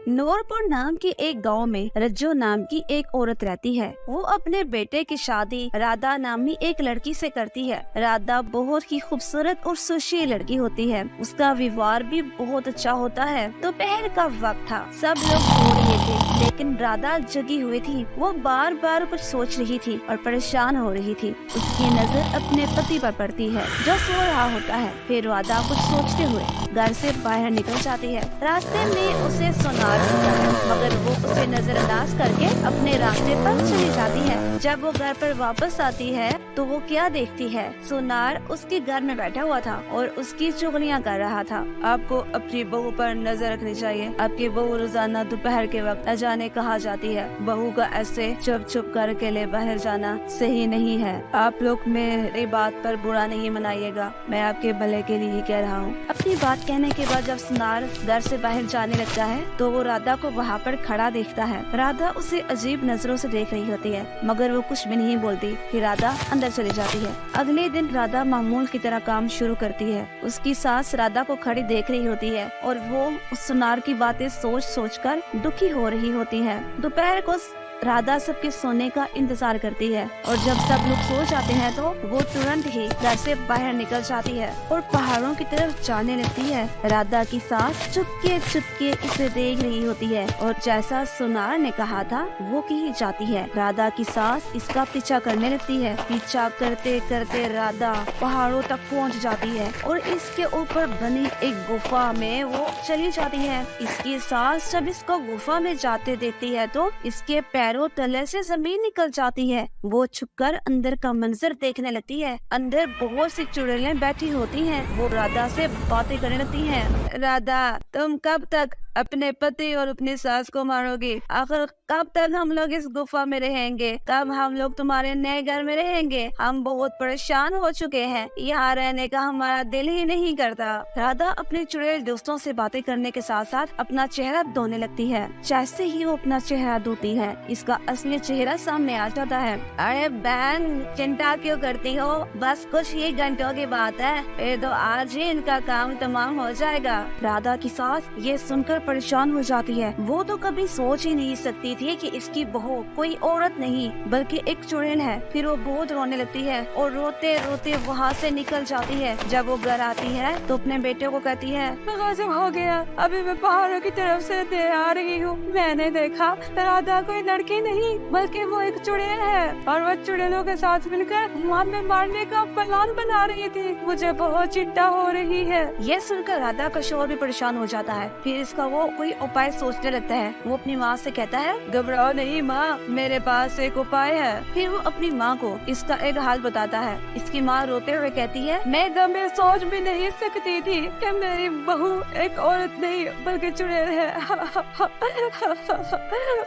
नूरपुर नाम के एक गांव में रज्जो नाम की एक औरत रहती है। वो अपने बेटे की शादी राधा नामनी एक लड़की से करती है। राधा बहुत ही खूबसूरत और सुशील लड़की होती है। उसका व्यवहार भी बहुत अच्छा होता है। दोपहर का वक्त था, सब लोग सो रहे थे, लेकिन राधा जगी हुई थी। वो बार बार कुछ सोच रही थी और परेशान हो रही थी। उसकी नजर अपने पति पर पड़ती है जो सो रहा होता है। फिर राधा कुछ सोचते हुए घर से बाहर निकल जाती है। रास्ते में उसे सुनार मिलता है, मगर वो उसे नजरअंदाज करके अपने रास्ते पर चली जाती है। जब वो घर पर वापस आती है तो वो क्या देखती है, सुनार उसके घर में बैठा हुआ था और उसकी चुगलियां कर रहा था। आपको अपनी बहू पर नजर रखनी चाहिए। आपकी बहू रोजाना दोपहर के वक्त अजाने कहा जाती है। बहू का ऐसे चुप चुप कर अकेले बाहर जाना सही नहीं है। आप लोग मेरी बात पर बुरा नहीं मनाइएगा, मैं आपके भले के लिए ही कह रहा हूँ। अपनी बात कहने के बाद जब सुनार घर से बाहर जाने लगता है तो वो राधा को वहाँ पर खड़ा देखता है। राधा उसे अजीब नजरों से देख रही होती है, मगर वो कुछ भी नहीं बोलती। फिर राधा अंदर चली जाती है। अगले दिन राधा मामूल की तरह काम शुरू करती है। उसकी सास राधा को खड़ी देख रही होती है और वो उस सुनार की बातें सोच सोच कर दुखी हो रही होती है। दोपहर को राधा सबके सोने का इंतजार करती है और जब सब लोग सो जाते हैं तो वो तुरंत ही घर से बाहर निकल जाती है और पहाड़ों की तरफ जाने लगती है। राधा की सास चुपके चुपके इसे देख रही होती है और जैसा सुनार ने कहा था वो की जाती है। राधा की सास इसका पीछा करने लगती है। पीछा करते करते राधा पहाड़ों तक पहुंच जाती है और इसके ऊपर बनी एक गुफा में वो चली जाती है। इसकी सास जब इसको गुफा में जाते देखती है तो इसके पैरों तले से जमीन निकल जाती है। वो छुपकर अंदर का मंजर देखने लगती है। अंदर बहुत सी चुड़ैलें बैठी होती हैं। वो राधा से बातें करने लगती हैं। राधा, तुम कब तक अपने पति और अपनी सास को मारोगी? आखिर कब तक हम लोग इस गुफा में रहेंगे? कब हम लोग तुम्हारे नए घर में रहेंगे? हम बहुत परेशान हो चुके हैं, यहाँ रहने का हमारा दिल ही नहीं करता। राधा अपने चुड़ैल दोस्तों से बातें करने के साथ साथ अपना चेहरा धोने लगती है। जैसे ही वो अपना चेहरा धोती है इसका असली चेहरा सामने आ जाता है। अरे बहन, चिंता क्यों करती हो? बस कुछ ही घंटों की बात है, फिर तो आज ही इनका काम तमाम हो जाएगा। राधा की सास ये सुनकर परेशान हो जाती है। वो तो कभी सोच ही नहीं सकती थी कि इसकी बहू कोई औरत नहीं बल्कि एक चुड़ैल है। फिर वो बहुत रोने लगती है और रोते रोते वहाँ से निकल जाती है। जब वो घर आती है तो अपने बेटे को कहती है, गाजिब हो गया, अभी मैं पहाड़ों की तरफ से आ रही हूँ। मैंने देखा राधा कोई लड़की नहीं बल्कि वो एक चुड़ैल है और वो चुड़ैलों के साथ मिलकर हमें मारने का प्लान बना रही थी। मुझे बहुत चिंता हो रही है। ये सुनकर राधा का शौहर भी परेशान हो जाता है। फिर इसका वो कोई उपाय सोचने लगता है। वो अपनी माँ से कहता है, घबराओ नहीं माँ, मेरे पास एक उपाय है। फिर वो अपनी माँ को इसका एक हाल बताता है। इसकी माँ रोते हुए कहती है, मैं कभी सोच भी नहीं सकती थी कि मेरी बहू एक औरत नहीं बल्कि चुड़ैल है।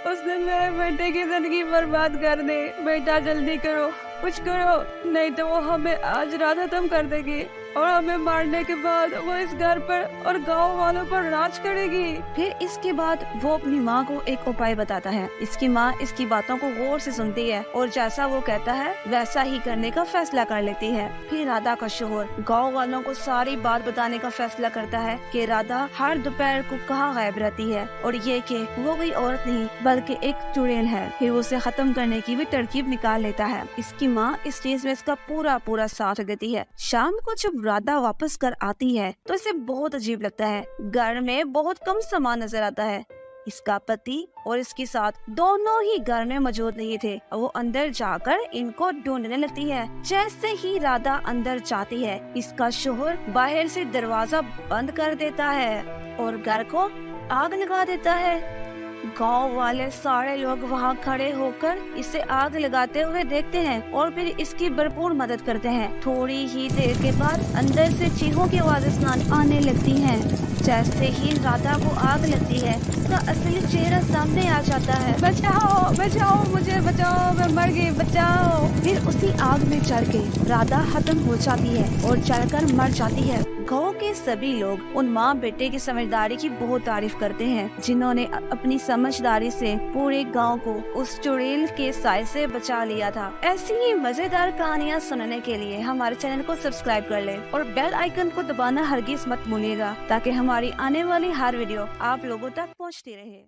उसने मेरे बेटे की जिंदगी बर्बाद कर दी। बेटा जल्दी करो, कुछ करो, नहीं तो वो हमें आज रात खत्म कर देगी और हमें मारने के बाद वो इस घर पर और गांव वालों पर राज करेगी। फिर इसके बाद वो अपनी माँ को एक उपाय बताता है। इसकी माँ इसकी बातों को गौर से सुनती है और जैसा वो कहता है वैसा ही करने का फैसला कर लेती है। फिर राधा का शौहर गांव वालों को सारी बात बताने का फैसला करता है कि राधा हर दोपहर को कहाँ गायब रहती है और ये कि वो कोई औरत नहीं बल्कि एक चुड़ैल है। फिर उसे खत्म करने की भी तरकीब निकाल लेता है। इसकी माँ इस चीज में इसका पूरा साथ देती है। शाम को जब राधा वापस घर आती है तो इसे बहुत अजीब लगता है। घर में बहुत कम सामान नजर आता है। इसका पति और इसकी साथ दोनों ही घर में मौजूद नहीं थे। वो अंदर जाकर इनको ढूंढने लगती है। जैसे ही राधा अंदर जाती है इसका शौहर बाहर से दरवाजा बंद कर देता है और घर को आग लगा देता है। गांव वाले सारे लोग वहां खड़े होकर इसे आग लगाते हुए देखते हैं और फिर इसकी भरपूर मदद करते हैं। थोड़ी ही देर के बाद अंदर से चीखों की आवाजें आने लगती हैं। जैसे ही राधा को आग लगती है उसका असली चेहरा सामने आ जाता है। बचाओ बचाओ, मुझे बचाओ, मैं मर गई, बचाओ। फिर उसी आग में जल के राधा खत्म हो जाती है और जलकर मर जाती है। गाँव के सभी लोग उन माँ बेटे की समझदारी की बहुत तारीफ करते हैं, जिन्होंने अपनी समझदारी से पूरे गांव को उस चुड़ैल के साए से बचा लिया था। ऐसी ही मजेदार कहानियाँ सुनने के लिए हमारे चैनल को सब्सक्राइब कर लें और बेल आइकन को दबाना हरगिज मत भूलिएगा, ताकि हमारी आने वाली हर वीडियो आप लोगों तक पहुंचती रहे।